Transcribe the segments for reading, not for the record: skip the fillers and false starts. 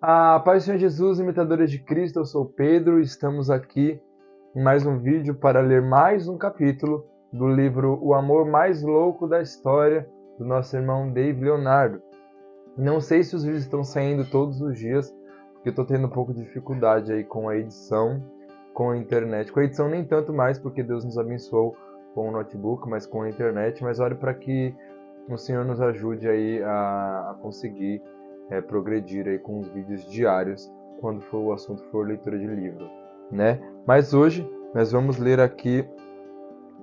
A paz do Senhor Jesus, imitadores de Cristo, eu sou Pedro e estamos aqui em mais um vídeo para ler mais um capítulo do livro O Amor Mais Louco da História, do nosso irmão Dave Leonardo. Não sei se os vídeos estão saindo todos os dias, porque eu estou tendo um pouco de dificuldade aí com a edição, com a internet. Com a edição nem tanto mais, porque Deus nos abençoou com o notebook, mas com a internet. Mas ore para que o Senhor nos ajude aí a conseguir progredir aí com os vídeos diários quando o assunto for leitura de livro, né? Mas hoje nós vamos ler aqui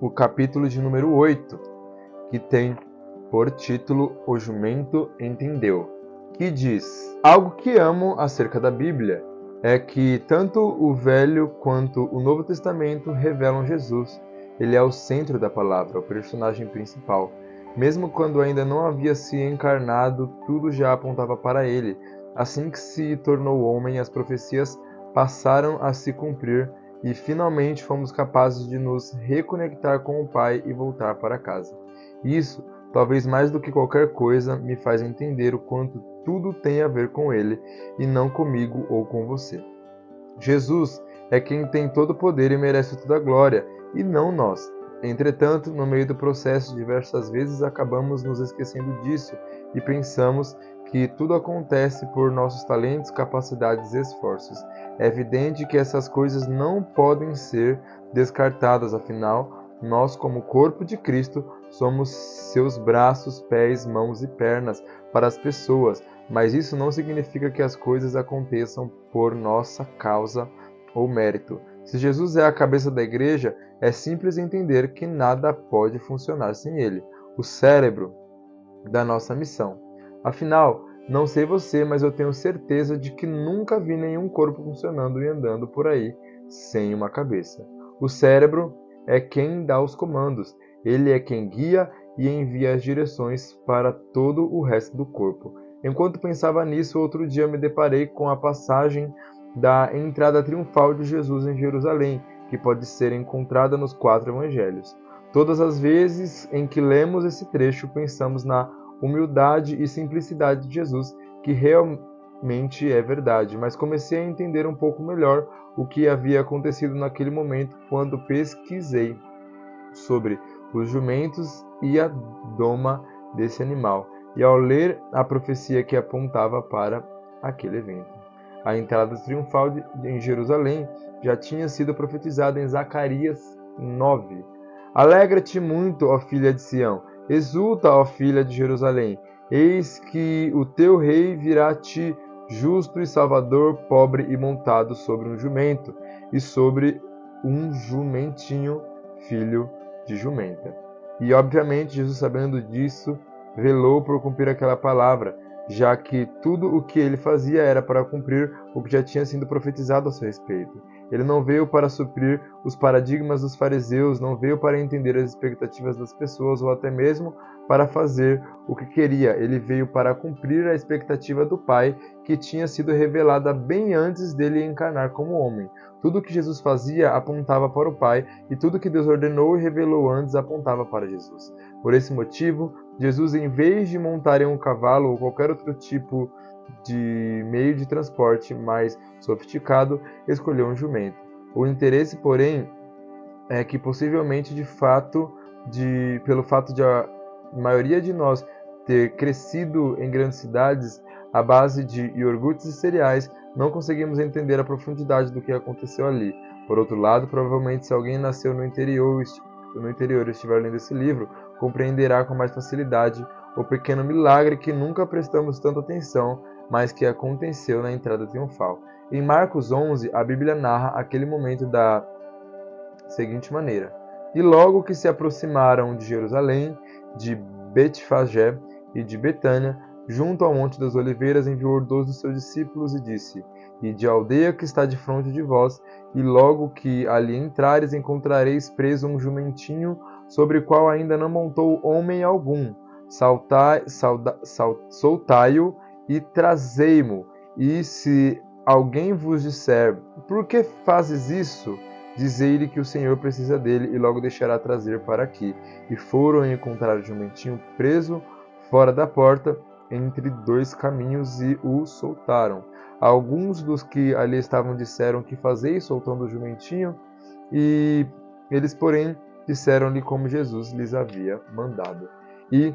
o capítulo de número 8, que tem por título O Jumento Entendeu, que diz: Algo que amo acerca da Bíblia é que tanto o Velho quanto o Novo Testamento revelam Jesus. Ele é o centro da palavra, o personagem principal. Mesmo quando ainda não havia se encarnado, tudo já apontava para ele. Assim que se tornou homem, as profecias passaram a se cumprir e finalmente fomos capazes de nos reconectar com o Pai e voltar para casa. Isso, talvez mais do que qualquer coisa, me faz entender o quanto tudo tem a ver com ele e não comigo ou com você. Jesus é quem tem todo o poder e merece toda a glória, e não nós. Entretanto, no meio do processo, diversas vezes acabamos nos esquecendo disso e pensamos que tudo acontece por nossos talentos, capacidades e esforços. É evidente que essas coisas não podem ser descartadas, afinal, nós, como corpo de Cristo, somos seus braços, pés, mãos e pernas para as pessoas, mas isso não significa que as coisas aconteçam por nossa causa ou mérito. Se Jesus é a cabeça da igreja, é simples entender que nada pode funcionar sem ele, o cérebro da nossa missão. Afinal, não sei você, mas eu tenho certeza de que nunca vi nenhum corpo funcionando e andando por aí sem uma cabeça. O cérebro é quem dá os comandos, ele é quem guia e envia as direções para todo o resto do corpo. Enquanto pensava nisso, outro dia me deparei com a passagem da entrada triunfal de Jesus em Jerusalém, que pode ser encontrada nos 4 evangelhos. Todas as vezes em que lemos esse trecho, pensamos na humildade e simplicidade de Jesus, que realmente é verdade, mas comecei a entender um pouco melhor o que havia acontecido naquele momento quando pesquisei sobre os jumentos e a doma desse animal, e ao ler a profecia que apontava para aquele evento. A entrada triunfal em Jerusalém já tinha sido profetizada em Zacarias 9. Alegra-te muito, ó filha de Sião, exulta, ó filha de Jerusalém, eis que o teu rei virá a ti, justo e salvador, pobre e montado sobre um jumento, e sobre um jumentinho, filho de jumenta. E obviamente Jesus, sabendo disso, velou por cumprir aquela palavra, já que tudo o que ele fazia era para cumprir o que já tinha sido profetizado a seu respeito. Ele não veio para suprir os paradigmas dos fariseus, não veio para entender as expectativas das pessoas ou até mesmo para fazer o que queria. Ele veio para cumprir a expectativa do Pai, que tinha sido revelada bem antes dele encarnar como homem. Tudo o que Jesus fazia apontava para o Pai, e tudo que Deus ordenou e revelou antes apontava para Jesus. Por esse motivo, Jesus, em vez de montar em um cavalo ou qualquer outro tipo de meio de transporte mais sofisticado, escolheu um jumento. O interesse, porém, é que possivelmente pelo fato de a maioria de nós ter crescido em grandes cidades à base de iogurtes e cereais, não conseguimos entender a profundidade do que aconteceu ali. Por outro lado, provavelmente se alguém nasceu no interior e estiver lendo esse livro, compreenderá com mais facilidade o pequeno milagre que nunca prestamos tanta atenção, mas que aconteceu na entrada triunfal. Em Marcos 11, a Bíblia narra aquele momento da seguinte maneira: E logo que se aproximaram de Jerusalém, de Betfagé e de Betânia, junto ao Monte das Oliveiras, enviou 12 dos seus discípulos e disse: Ide à aldeia que está defronte de vós, e logo que ali entrares, encontrareis preso um jumentinho, sobre o qual ainda não montou homem algum. Soltai-o e trazei-mo. E se alguém vos disser: Por que fazes isso? Dizei-lhe que o Senhor precisa dele e logo deixará trazer para aqui. E foram encontrar o jumentinho preso fora da porta, entre 2 caminhos, e o soltaram. Alguns dos que ali estavam disseram: que fazeis soltando o jumentinho? E eles, porém, disseram-lhe como Jesus lhes havia mandado. E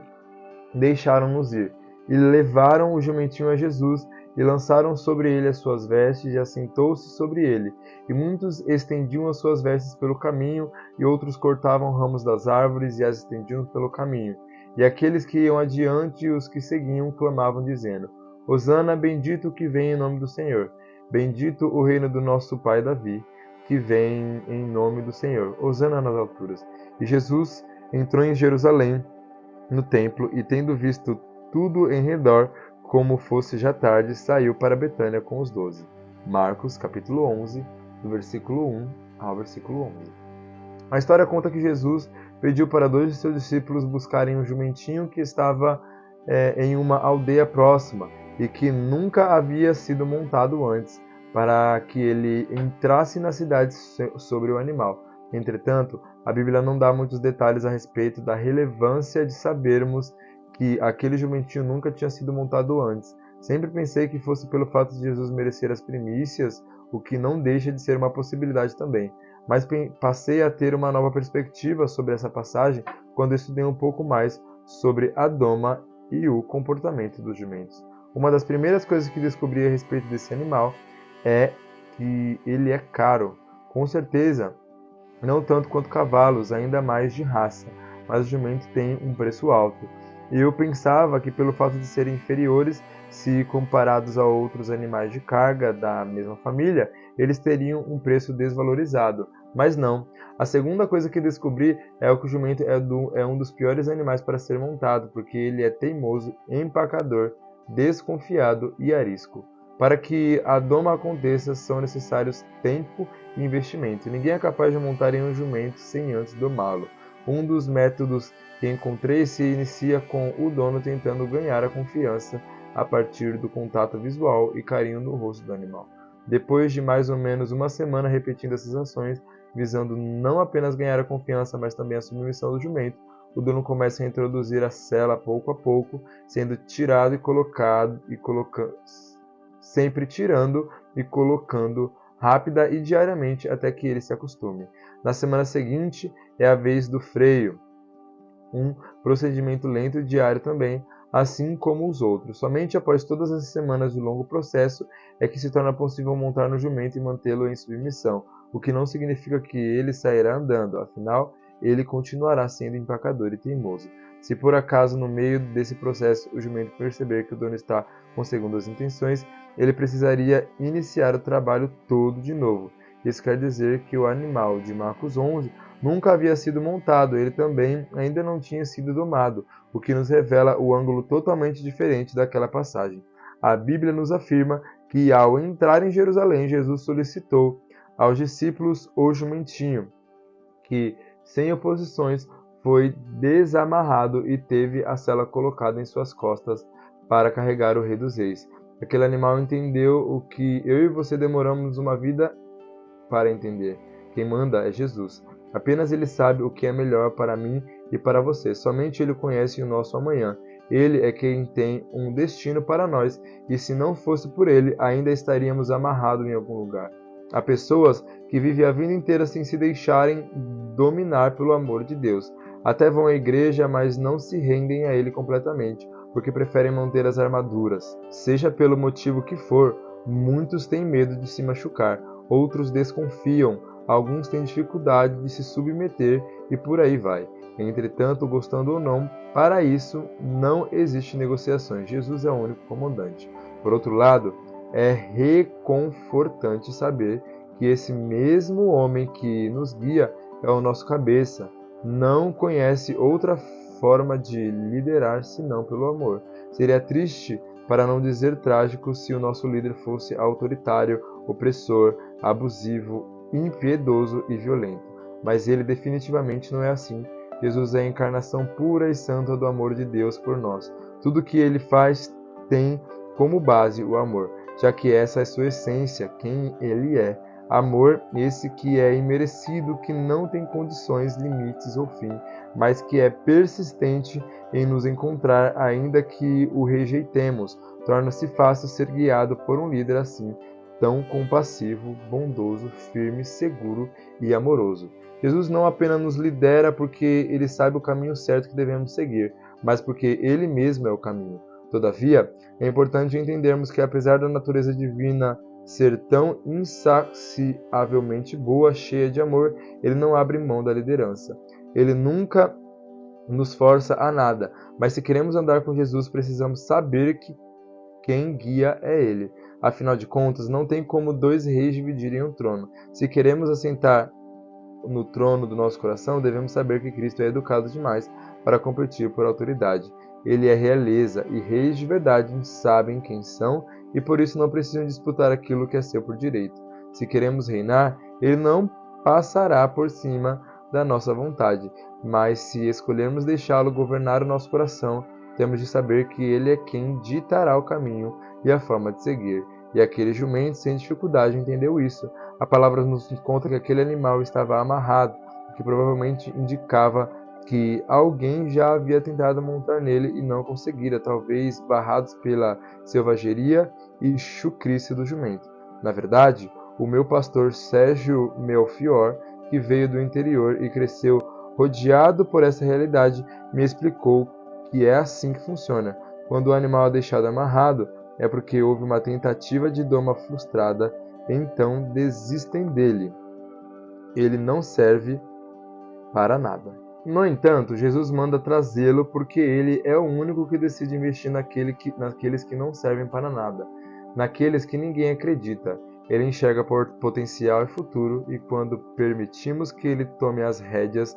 deixaram-nos ir. E levaram o jumentinho a Jesus, e lançaram sobre ele as suas vestes, e assentou-se sobre ele. E muitos estendiam as suas vestes pelo caminho, e outros cortavam ramos das árvores, e as estendiam pelo caminho. E aqueles que iam adiante e os que seguiam clamavam, dizendo: Hosana, bendito o que vem em nome do Senhor. Bendito o reino do nosso pai Davi, que vem em nome do Senhor. Hosana nas alturas. E Jesus entrou em Jerusalém, no templo, e tendo visto tudo em redor, como fosse já tarde, saiu para Betânia com os 12. Marcos, capítulo 11, do versículo 1 ao versículo 11. A história conta que Jesus pediu para 2 de seus discípulos buscarem um jumentinho que estava em uma aldeia próxima e que nunca havia sido montado antes, para que ele entrasse na cidade sobre o animal. Entretanto, a Bíblia não dá muitos detalhes a respeito da relevância de sabermos que aquele jumentinho nunca tinha sido montado antes. Sempre pensei que fosse pelo fato de Jesus merecer as primícias, o que não deixa de ser uma possibilidade também. Mas passei a ter uma nova perspectiva sobre essa passagem quando estudei um pouco mais sobre a doma e o comportamento dos jumentos. Uma das primeiras coisas que descobri a respeito desse animal é que ele é caro. Com certeza, não tanto quanto cavalos, ainda mais de raça, mas o jumento tem um preço alto. E eu pensava que pelo fato de serem inferiores, se comparados a outros animais de carga da mesma família, eles teriam um preço desvalorizado. Mas não. A segunda coisa que descobri é que o jumento é um dos piores animais para ser montado, porque ele é teimoso, empacador, desconfiado e arisco. Para que a doma aconteça, são necessários tempo e investimento. Ninguém é capaz de montar em um jumento sem antes domá-lo. Um dos métodos que encontrei se inicia com o dono tentando ganhar a confiança a partir do contato visual e carinho no rosto do animal. Depois de mais ou menos uma semana repetindo essas ações, visando não apenas ganhar a confiança, mas também a submissão do jumento, o dono começa a introduzir a sela pouco a pouco, sendo tirado e colocado sempre tirando e colocando rápida e diariamente até que ele se acostume. Na semana seguinte é a vez do freio, um procedimento lento e diário também, assim como os outros. Somente após todas as semanas de longo processo é que se torna possível montar no jumento e mantê-lo em submissão, o que não significa que ele sairá andando, afinal, ele continuará sendo empacador e teimoso. Se por acaso no meio desse processo o jumento perceber que o dono está com segundas intenções, ele precisaria iniciar o trabalho todo de novo. Isso quer dizer que o animal de Marcos 11 nunca havia sido montado, ele também ainda não tinha sido domado, o que nos revela o ângulo totalmente diferente daquela passagem. A Bíblia nos afirma que ao entrar em Jerusalém, Jesus solicitou aos discípulos o jumentinho, que, sem oposições, foi desamarrado e teve a sela colocada em suas costas para carregar o Rei dos Reis. Aquele animal entendeu o que eu e você demoramos uma vida para entender. Quem manda é Jesus. Apenas Ele sabe o que é melhor para mim e para você. Somente Ele conhece o nosso amanhã. Ele é quem tem um destino para nós, e se não fosse por Ele, ainda estaríamos amarrados em algum lugar. Há pessoas que vivem a vida inteira sem se deixarem dominar pelo amor de Deus. Até vão à igreja, mas não se rendem a Ele completamente, porque preferem manter as armaduras. Seja pelo motivo que for, muitos têm medo de se machucar, outros desconfiam, alguns têm dificuldade de se submeter e por aí vai. Entretanto, gostando ou não, para isso não existe negociações. Jesus é o único comandante. Por outro lado, é reconfortante saber que esse mesmo homem que nos guia é o nosso cabeça. Não conhece outra forma de liderar senão pelo amor. Seria triste, para não dizer trágico, se o nosso líder fosse autoritário, opressor, abusivo, impiedoso e violento. Mas ele definitivamente não é assim. Jesus é a encarnação pura e santa do amor de Deus por nós. Tudo que ele faz tem como base o amor, já que essa é sua essência, quem ele é. Amor esse que é imerecido, que não tem condições, limites ou fim, mas que é persistente em nos encontrar ainda que o rejeitemos. Torna-se fácil ser guiado por um líder assim, tão compassivo, bondoso, firme, seguro e amoroso. Jesus não apenas nos lidera porque ele sabe o caminho certo que devemos seguir, mas porque ele mesmo é o caminho. Todavia, é importante entendermos que, apesar da natureza divina ser tão insaciavelmente boa, cheia de amor, ele não abre mão da liderança. Ele nunca nos força a nada, mas se queremos andar com Jesus, precisamos saber que quem guia é ele. Afinal de contas, não tem como dois reis dividirem o trono. Se queremos assentar no trono do nosso coração, devemos saber que Cristo é educado demais para competir por autoridade. Ele é realeza, e reis de verdade sabem quem são e por isso não precisam disputar aquilo que é seu por direito. Se queremos reinar, ele não passará por cima da nossa vontade, mas se escolhermos deixá-lo governar o nosso coração, temos de saber que ele é quem ditará o caminho e a forma de seguir. E aquele jumento, sem dificuldade, entendeu isso. A palavra nos conta que aquele animal estava amarrado, o que provavelmente indicava que alguém já havia tentado montar nele e não conseguira, talvez barrados pela selvageria e chucrice do jumento. Na verdade, o meu pastor Sérgio Melchior, que veio do interior e cresceu rodeado por essa realidade, me explicou que é assim que funciona. Quando o animal é deixado amarrado, é porque houve uma tentativa de doma frustrada, então desistem dele. Ele não serve para nada. No entanto, Jesus manda trazê-lo porque ele é o único que decide investir naqueles que não servem para nada, naqueles que ninguém acredita. Ele enxerga potencial e futuro, e quando permitimos que ele tome as rédeas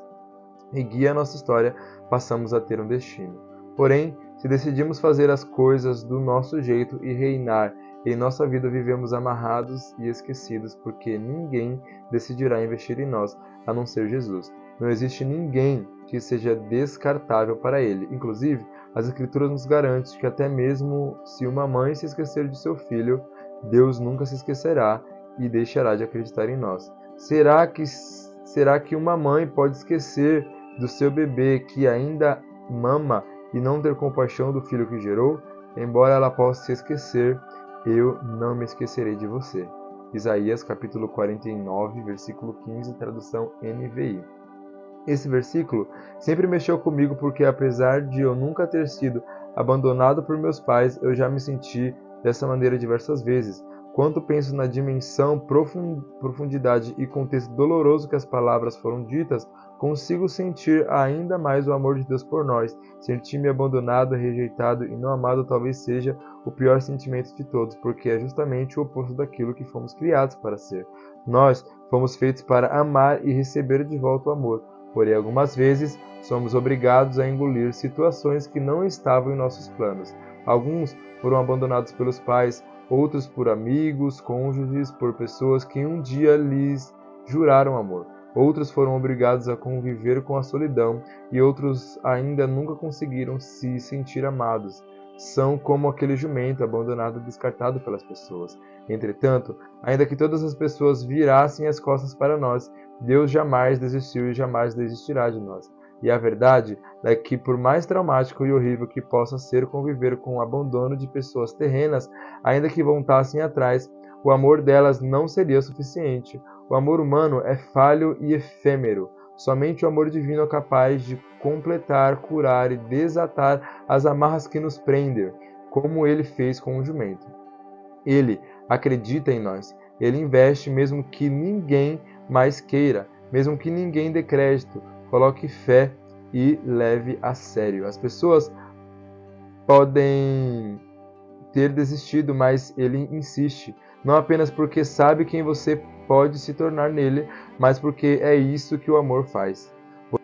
e guie a nossa história, passamos a ter um destino. Porém, se decidimos fazer as coisas do nosso jeito e reinar em nossa vida, vivemos amarrados e esquecidos, porque ninguém decidirá investir em nós, a não ser Jesus. Não existe ninguém que seja descartável para ele. Inclusive, as Escrituras nos garantem que até mesmo se uma mãe se esquecer de seu filho, Deus nunca se esquecerá e deixará de acreditar em nós. Será que uma mãe pode esquecer do seu bebê que ainda mama e não ter compaixão do filho que gerou? Embora ela possa se esquecer, eu não me esquecerei de você. Isaías capítulo 49, versículo 15, tradução NVI. Esse versículo sempre mexeu comigo porque, apesar de eu nunca ter sido abandonado por meus pais, eu já me senti dessa maneira diversas vezes. Quando penso na dimensão, profundidade e contexto doloroso que as palavras foram ditas, consigo sentir ainda mais o amor de Deus por nós. Sentir-me abandonado, rejeitado e não amado talvez seja o pior sentimento de todos, porque é justamente o oposto daquilo que fomos criados para ser. Nós fomos feitos para amar e receber de volta o amor. Porém, algumas vezes, somos obrigados a engolir situações que não estavam em nossos planos. Alguns foram abandonados pelos pais, outros por amigos, cônjuges, por pessoas que um dia lhes juraram amor. Outros foram obrigados a conviver com a solidão e outros ainda nunca conseguiram se sentir amados. São como aquele jumento abandonado e descartado pelas pessoas. Entretanto, ainda que todas as pessoas virassem as costas para nós, Deus jamais desistiu e jamais desistirá de nós. E a verdade é que, por mais traumático e horrível que possa ser conviver com o abandono de pessoas terrenas, ainda que voltassem atrás, o amor delas não seria suficiente. O amor humano é falho e efêmero. Somente o amor divino é capaz de completar, curar e desatar as amarras que nos prendem, como ele fez com o jumento. Ele acredita em nós. Ele investe mesmo que ninguém mais queira, mesmo que ninguém dê crédito. Coloque fé e leve a sério. As pessoas podem ter desistido, mas ele insiste. Não apenas porque sabe quem você pode se tornar nele, mas porque é isso que o amor faz.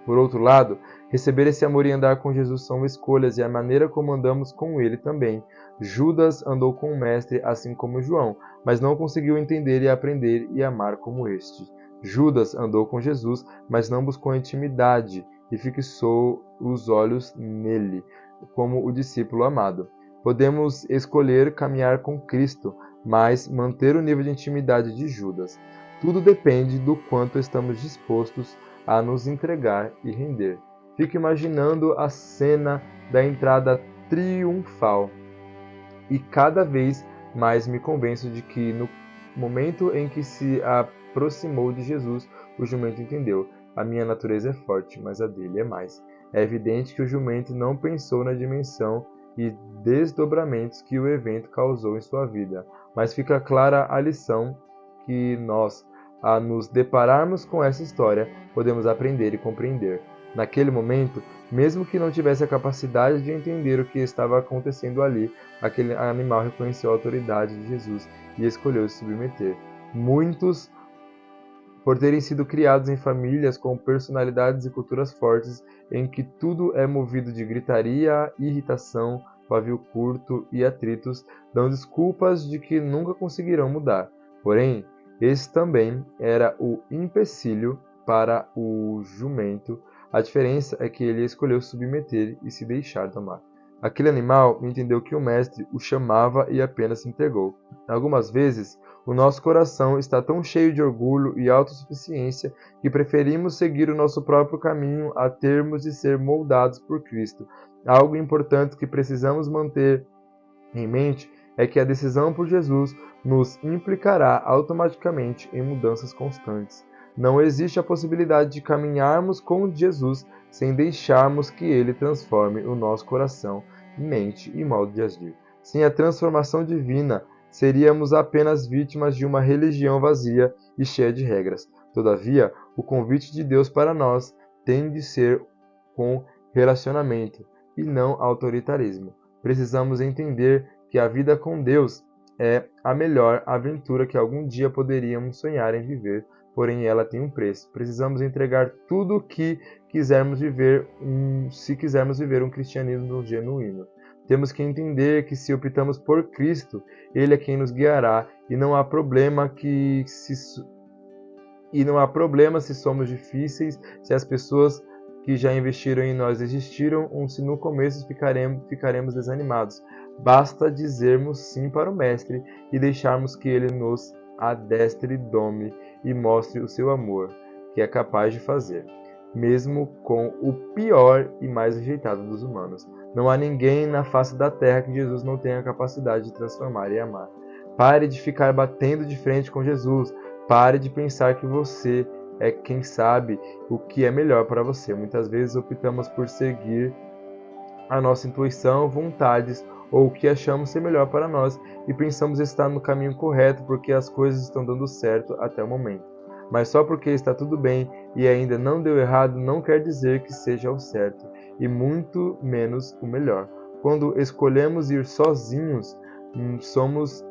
Por outro lado, receber esse amor e andar com Jesus são escolhas e a maneira como andamos com ele também. Judas andou com o Mestre assim como João, mas não conseguiu entender e aprender e amar como este. Judas andou com Jesus, mas não buscou intimidade e fixou os olhos nele, como o discípulo amado. Podemos escolher caminhar com Cristo, mas manter o nível de intimidade de Judas. Tudo depende do quanto estamos dispostos a nos entregar e render. Fico imaginando a cena da entrada triunfal. e cada vez mais me convenço de que no momento em que se aproximou de Jesus, o jumento entendeu: a minha natureza é forte, mas a dele é mais. É evidente que o jumento não pensou na dimensão e desdobramentos que o evento causou em sua vida, mas fica clara a lição que nós, a nos depararmos com essa história, podemos aprender e compreender. Naquele momento, mesmo que não tivesse a capacidade de entender o que estava acontecendo ali, aquele animal reconheceu a autoridade de Jesus e escolheu se submeter. Muitos, por terem sido criados em famílias com personalidades e culturas fortes, em que tudo é movido de gritaria, irritação, pavio curto e atritos, dão desculpas de que nunca conseguirão mudar. Porém, esse também era o empecilho para o jumento. A diferença é que ele escolheu submeter e se deixar domar. Aquele animal entendeu que o mestre o chamava e apenas se entregou. Algumas vezes, o nosso coração está tão cheio de orgulho e autossuficiência que preferimos seguir o nosso próprio caminho a termos de ser moldados por Cristo. Algo importante que precisamos manter em mente é que a decisão por Jesus nos implicará automaticamente em mudanças constantes. Não existe a possibilidade de caminharmos com Jesus sem deixarmos que Ele transforme o nosso coração, mente e modo de agir. Sem a transformação divina, seríamos apenas vítimas de uma religião vazia e cheia de regras. Todavia, o convite de Deus para nós tem de ser com relacionamento e não autoritarismo. Precisamos entender que a vida com Deus é a melhor aventura que algum dia poderíamos sonhar em viver, porém ela tem um preço. Precisamos entregar tudo o que quisermos viver, se quisermos viver um cristianismo genuíno. Temos que entender que se optamos por Cristo, Ele é quem nos guiará e não há problema se somos difíceis, se as pessoas que já investiram em nós desistiram ou se no começo ficaremos desanimados. Basta dizermos sim para o Mestre e deixarmos que Ele nos adestre, dome e mostre o seu amor, que é capaz de fazer, mesmo com o pior e mais rejeitado dos humanos. Não há ninguém na face da terra que Jesus não tenha a capacidade de transformar e amar. Pare de ficar batendo de frente com Jesus. Pare de pensar que você é quem sabe o que é melhor para você. Muitas vezes optamos por seguir a nossa intuição, vontades ou o que achamos ser melhor para nós e pensamos estar no caminho correto porque as coisas estão dando certo até o momento. Mas só porque está tudo bem e ainda não deu errado não quer dizer que seja o certo, e muito menos o melhor. Quando escolhemos ir sozinhos, somos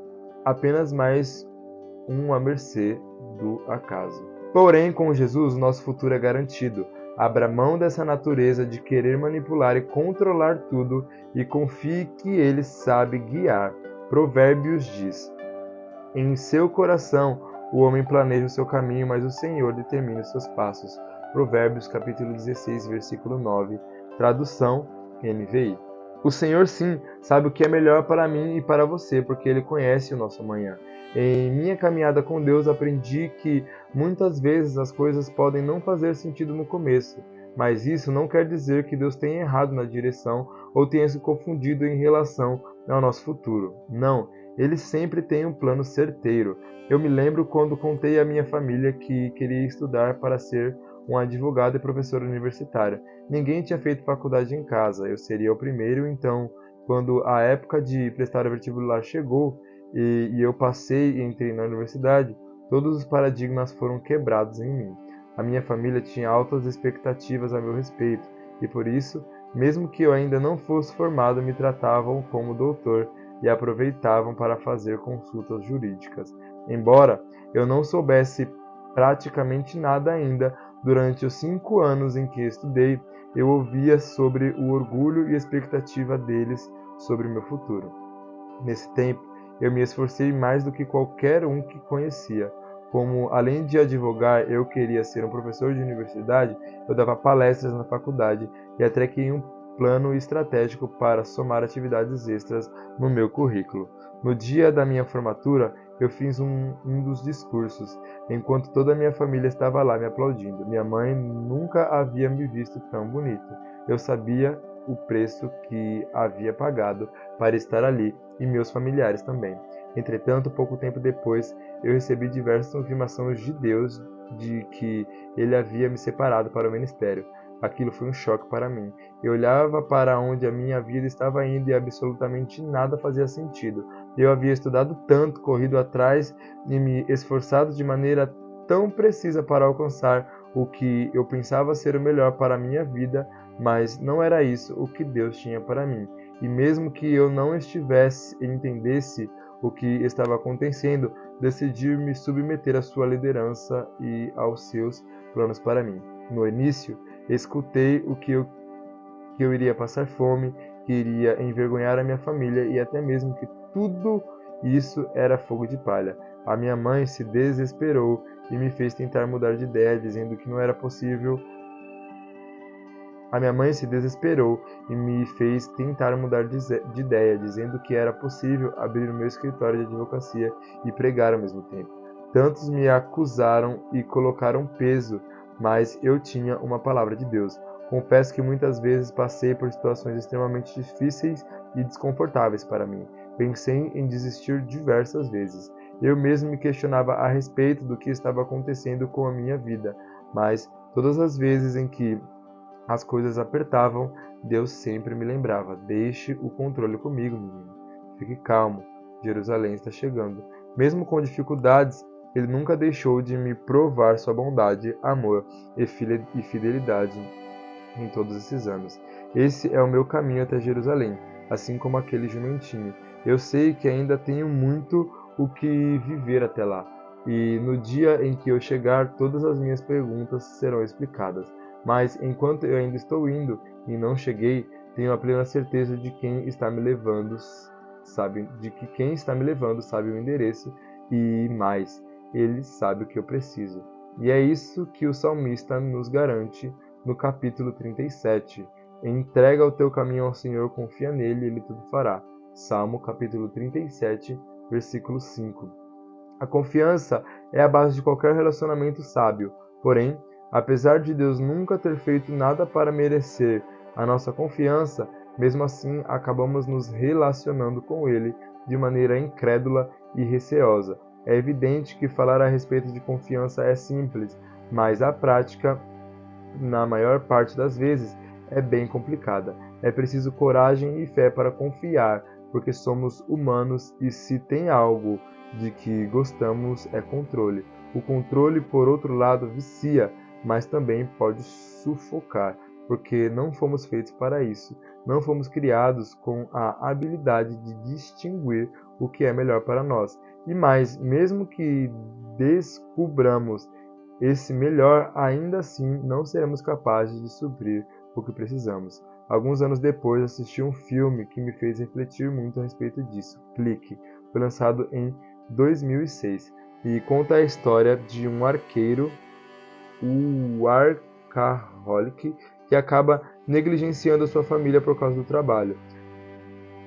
apenas mais à mercê do acaso. Porém, com Jesus, nosso futuro é garantido. Abra mão dessa natureza de querer manipular e controlar tudo e confie que Ele sabe guiar. Provérbios diz: em seu coração o homem planeja o seu caminho, mas o Senhor determina os seus passos. Provérbios capítulo 16, versículo 9. Tradução NVI. O Senhor sim sabe o que é melhor para mim e para você, porque Ele conhece o nosso amanhã. Em minha caminhada com Deus aprendi que muitas vezes as coisas podem não fazer sentido no começo, mas isso não quer dizer que Deus tenha errado na direção ou tenha se confundido em relação ao nosso futuro. Não, Ele sempre tem um plano certeiro. Eu me lembro quando contei à minha família que queria estudar para ser um advogado e professor universitário. Ninguém tinha feito faculdade em casa, eu seria o primeiro, então, quando a época de prestar o vestibular chegou, e eu passei e entrei na universidade, todos os paradigmas foram quebrados em mim. A minha família tinha altas expectativas a meu respeito, e por isso, mesmo que eu ainda não fosse formado, me tratavam como doutor e aproveitavam para fazer consultas jurídicas. Embora eu não soubesse praticamente nada ainda, durante os 5 anos em que estudei, eu ouvia sobre o orgulho e expectativa deles sobre o meu futuro. Nesse tempo, eu me esforcei mais do que qualquer um que conhecia. Como, além de advogar, eu queria ser um professor de universidade, eu dava palestras na faculdade e até criei um plano estratégico para somar atividades extras no meu currículo. No dia da minha formatura, eu fiz um dos discursos, enquanto toda a minha família estava lá me aplaudindo. Minha mãe nunca havia me visto tão bonito. Eu sabia o preço que havia pagado para estar ali e meus familiares também. Entretanto, pouco tempo depois, eu recebi diversas confirmações de Deus de que ele havia me separado para o ministério. Aquilo foi um choque para mim. Eu olhava para onde a minha vida estava indo e absolutamente nada fazia sentido. Eu havia estudado tanto, corrido atrás e me esforçado de maneira tão precisa para alcançar o que eu pensava ser o melhor para a minha vida, mas não era isso o que Deus tinha para mim. E mesmo que eu não estivesse e entendesse o que estava acontecendo, decidi me submeter à sua liderança e aos seus planos para mim. No início, escutei que eu iria passar fome, que iria envergonhar a minha família e até mesmo que tudo isso era fogo de palha. A minha mãe se desesperou e me fez tentar mudar de ideia, dizendo que não era possível. A minha mãe se desesperou e me fez tentar mudar de ideia, dizendo que era possível abrir o meu escritório de advocacia e pregar ao mesmo tempo. Tantos me acusaram e colocaram peso, mas eu tinha uma palavra de Deus. Confesso que muitas vezes passei por situações extremamente difíceis e desconfortáveis para mim. Pensei em desistir diversas vezes. Eu mesmo me questionava a respeito do que estava acontecendo com a minha vida, mas todas as vezes em que as coisas apertavam, Deus sempre me lembrava: deixe o controle comigo, menino. Fique calmo, Jerusalém está chegando. Mesmo com dificuldades, Ele nunca deixou de me provar sua bondade, amor e fidelidade em todos esses anos. Esse é o meu caminho até Jerusalém, assim como aquele jumentinho. Eu sei que ainda tenho muito o que viver até lá, e no dia em que eu chegar, todas as minhas perguntas serão explicadas. Mas enquanto eu ainda estou indo e não cheguei, tenho a plena certeza de quem está me levando, sabe o endereço e mais, ele sabe o que eu preciso. E é isso que o salmista nos garante no capítulo 37. Entrega o teu caminho ao Senhor, confia nele e ele tudo fará. Salmo capítulo 37, versículo 5. A confiança é a base de qualquer relacionamento sábio. Porém, apesar de Deus nunca ter feito nada para merecer a nossa confiança, mesmo assim acabamos nos relacionando com Ele de maneira incrédula e receosa. É evidente que falar a respeito de confiança é simples, mas a prática, na maior parte das vezes, é bem complicada. É preciso coragem e fé para confiar, porque somos humanos e se tem algo de que gostamos é controle. O controle, por outro lado, vicia, mas também pode sufocar, porque não fomos feitos para isso. Não fomos criados com a habilidade de distinguir o que é melhor para nós. E mais, mesmo que descubramos esse melhor, ainda assim não seremos capazes de suprir o que precisamos. Alguns anos depois, assisti um filme que me fez refletir muito a respeito disso. Clique. Foi lançado em 2006 e conta a história de um arqueiro, o workaholic, que acaba negligenciando a sua família por causa do trabalho.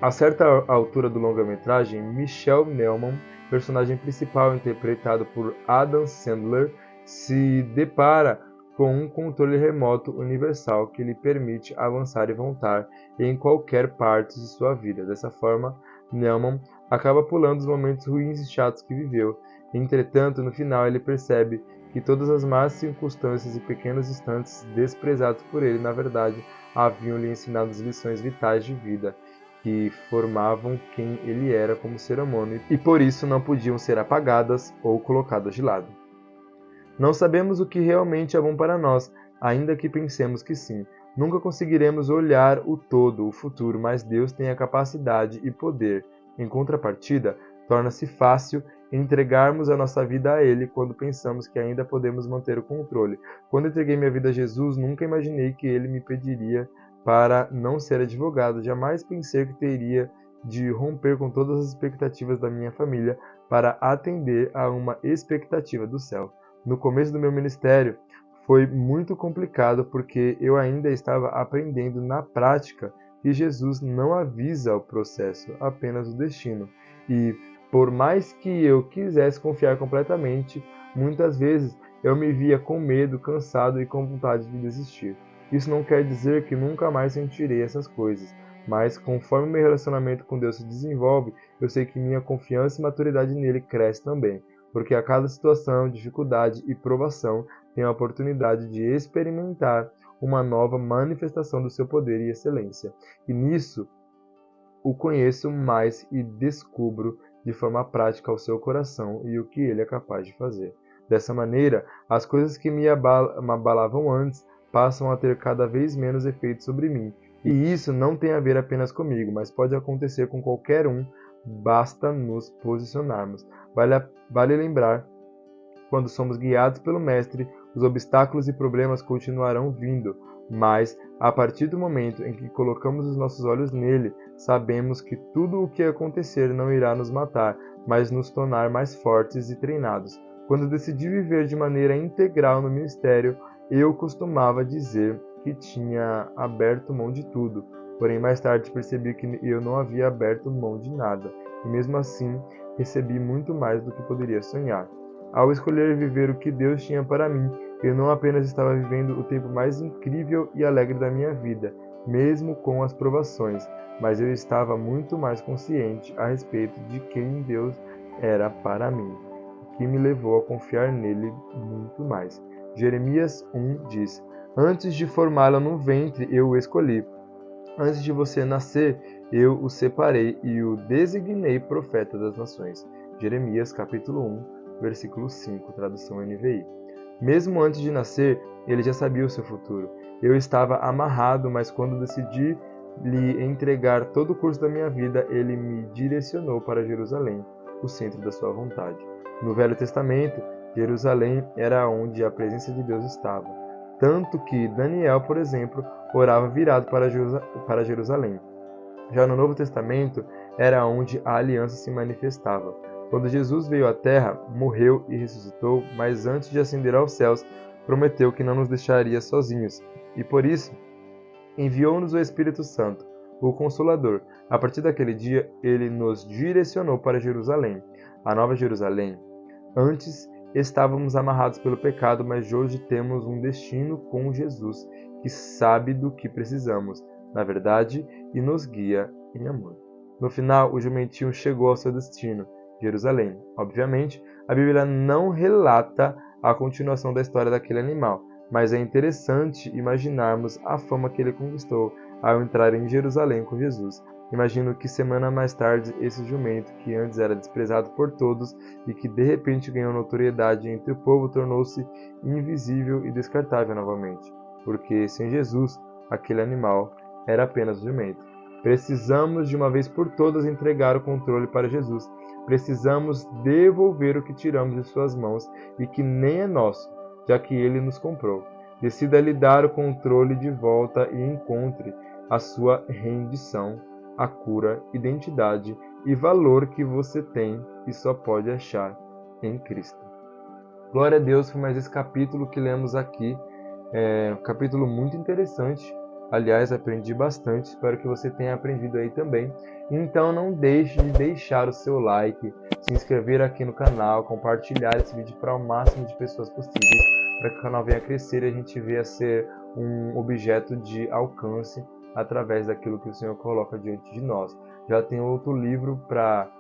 A certa altura do longa-metragem, Michelle Neumann, personagem principal interpretado por Adam Sandler, se depara com um controle remoto universal que lhe permite avançar e voltar em qualquer parte de sua vida. Dessa forma, Neumann acaba pulando os momentos ruins e chatos que viveu. Entretanto, no final ele percebe que todas as más circunstâncias e pequenos instantes desprezados por ele, na verdade, haviam lhe ensinado lições vitais de vida, que formavam quem ele era como ser humano e por isso não podiam ser apagadas ou colocadas de lado. Não sabemos o que realmente é bom para nós, ainda que pensemos que sim. Nunca conseguiremos olhar o todo, o futuro, mas Deus tem a capacidade e poder. Em contrapartida, torna-se fácil entregarmos a nossa vida a Ele quando pensamos que ainda podemos manter o controle. Quando entreguei minha vida a Jesus, nunca imaginei que Ele me pediria para não ser advogado. Jamais pensei que teria de romper com todas as expectativas da minha família para atender a uma expectativa do céu. No começo do meu ministério, foi muito complicado porque eu ainda estava aprendendo na prática que Jesus não avisa o processo, apenas o destino. E, por mais que eu quisesse confiar completamente, muitas vezes eu me via com medo, cansado e com vontade de desistir. Isso não quer dizer que nunca mais sentirei essas coisas, mas conforme meu relacionamento com Deus se desenvolve, eu sei que minha confiança e maturidade nele cresce também, porque a cada situação, dificuldade e provação tenho a oportunidade de experimentar uma nova manifestação do seu poder e excelência. E nisso o conheço mais e descubro de forma prática o seu coração e o que ele é capaz de fazer. Dessa maneira, as coisas que me abalavam antes passam a ter cada vez menos efeito sobre mim. E isso não tem a ver apenas comigo, mas pode acontecer com qualquer um, basta nos posicionarmos. Vale lembrar, quando somos guiados pelo Mestre, os obstáculos e problemas continuarão vindo, mas, a partir do momento em que colocamos os nossos olhos nele, sabemos que tudo o que acontecer não irá nos matar, mas nos tornar mais fortes e treinados. Quando decidi viver de maneira integral no ministério, eu costumava dizer que tinha aberto mão de tudo, porém mais tarde percebi que eu não havia aberto mão de nada, e mesmo assim recebi muito mais do que poderia sonhar. Ao escolher viver o que Deus tinha para mim, eu não apenas estava vivendo o tempo mais incrível e alegre da minha vida, mesmo com as provações, mas eu estava muito mais consciente a respeito de quem Deus era para mim, o que me levou a confiar nele muito mais. Jeremias 1 diz: Antes de formá-lo no ventre, eu o escolhi. Antes de você nascer, eu o separei e o designei profeta das nações. Jeremias capítulo 1, versículo 5, tradução NVI. Mesmo antes de nascer, ele já sabia o seu futuro. Eu estava amarrado, mas quando decidi lhe entregar todo o curso da minha vida, ele me direcionou para Jerusalém, o centro da sua vontade. No Velho Testamento, Jerusalém era onde a presença de Deus estava. Tanto que Daniel, por exemplo, orava virado para Jerusalém. Já no Novo Testamento, era onde a aliança se manifestava. Quando Jesus veio à Terra, morreu e ressuscitou, mas antes de ascender aos céus, prometeu que não nos deixaria sozinhos. E por isso, enviou-nos o Espírito Santo, o Consolador. A partir daquele dia, ele nos direcionou para Jerusalém, a Nova Jerusalém. Antes, estávamos amarrados pelo pecado, mas hoje temos um destino com Jesus, que sabe do que precisamos, na verdade, e nos guia em amor. No final, o jumentinho chegou ao seu destino, Jerusalém. Obviamente, a Bíblia não relata a continuação da história daquele animal, mas é interessante imaginarmos a fama que ele conquistou ao entrar em Jerusalém com Jesus. Imagino que semana mais tarde esse jumento, que antes era desprezado por todos e que de repente ganhou notoriedade entre o povo, tornou-se invisível e descartável novamente, porque sem Jesus, aquele animal era apenas um jumento. Precisamos de uma vez por todas entregar o controle para Jesus. Precisamos devolver o que tiramos de suas mãos e que nem é nosso, já que ele nos comprou. Decida lhe dar o controle de volta e encontre a sua rendição, a cura, identidade e valor que você tem e só pode achar em Cristo. Glória a Deus por mais esse capítulo que lemos aqui. É um capítulo muito interessante. Aliás, aprendi bastante, espero que você tenha aprendido aí também. Então não deixe de deixar o seu like, se inscrever aqui no canal, compartilhar esse vídeo para o máximo de pessoas possíveis, para que o canal venha crescer e a gente venha a ser um objeto de alcance através daquilo que o Senhor coloca diante de nós. Já tem outro livro para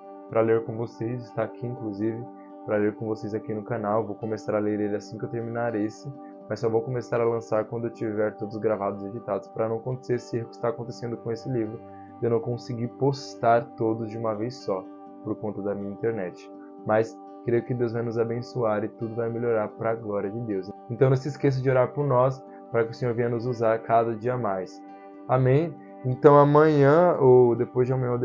ler com vocês, está aqui inclusive, para ler com vocês aqui no canal. Vou começar a ler ele assim que eu terminar esse, mas só vou começar a lançar quando eu tiver todos gravados e editados, para não acontecer esse erro que está acontecendo com esse livro, de eu não conseguir postar todos de uma vez só, por conta da minha internet. Mas creio que Deus vai nos abençoar e tudo vai melhorar para a glória de Deus. Então não se esqueça de orar por nós, para que o Senhor venha nos usar cada dia mais. Amém? Então amanhã, ou depois de amanhã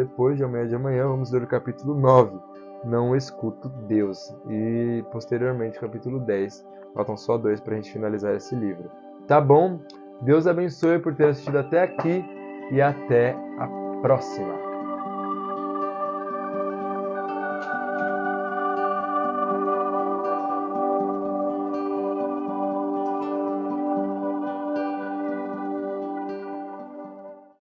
de amanhã, vamos ler o capítulo 9, Não Escuto Deus, e posteriormente o capítulo 10. Faltam só 2 para a gente finalizar esse livro. Tá bom? Deus abençoe por ter assistido até aqui e até a próxima.